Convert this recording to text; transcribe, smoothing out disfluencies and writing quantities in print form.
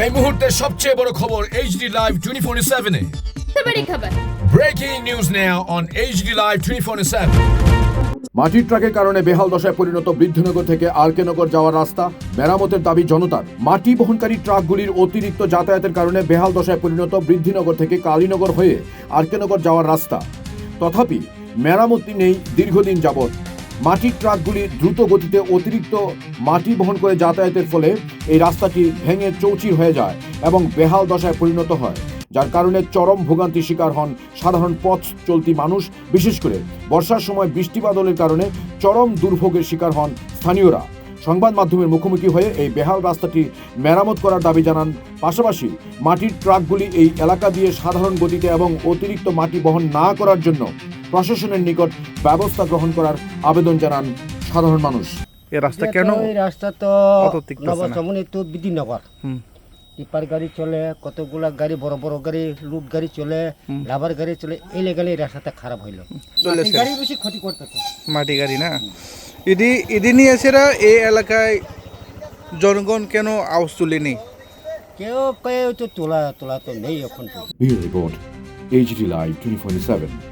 এই মুহূর্তের সবচেয়ে বড় খবর HD Live 24/7 এ। बड़ी खबर। Breaking news now on HD Live 24/7। মাটির ট্রাকের কারণে বেহাল দশায় পরিণত বৃদ্ধনগর থেকে আরকে নগর যাওয়ার রাস্তা মেরামতের দাবি জনতার। মাটি বহনকারী ট্রাকগুলির অতিরিক্ত যাতায়াতের কারণে বেহাল দশায় পরিণত বৃদ্ধিনগর থেকে কালীনগর হয়ে আরকে নগর যাওয়ার রাস্তা। তথাপি মেরামতি নেই দীর্ঘদিন যাবৎ। মাটির ট্রাকগুলি দ্রুত গতিতে অতিরিক্ত মাটি বহন করে যাতায়াতের ফলে এই রাস্তাটি ভেঙে চৌচির হয়ে যায় এবং বেহাল দশায় পরিণত হয়, যার কারণে চরম ভোগান্তির শিকার হন সাধারণ পথ চলতি মানুষ। বিশেষ করে বর্ষার সময় বৃষ্টি বাদলের কারণে চরম দুর্ভোগের শিকার হন স্থানীয়রা। সংবাদ মাধ্যমের মুখোমুখি হয়ে এই বেহাল রাস্তাটি মেরামত করার দাবি জানান। পাশাপাশি মাটির ট্রাকগুলি এই এলাকা দিয়ে সাধারণ গতিতে এবং অতিরিক্ত মাটি বহন না করার জন্য প্রশাসনের নিকট ব্যবস্থা গ্রহণ করার আবেদন জানান সাধারণ মানুষ। এই রাস্তা কেন? এই রাস্তা তো অত তিক্ত আছে না? নবসমনি তো বিধিনগর টিপার গাড়ি চলে, কতগুলা গাড়ি, বড় বড় গাড়ি, লুট গাড়ি চলে, লাভার গাড়ি চলে, এই লেগালে এই রাস্তাটা খারাপ হইলো। চলেছে। গাড়ি বেশি ক্ষতি করতেছে। মাটি গাড়ি না ইদি নিয়ে এসেরা এই এলাকায় জনগণ কেন আওয়াজ তুলেনি? কেউ তো তোলা তো নেই এখন তো। Bureau report HD Live 24/7।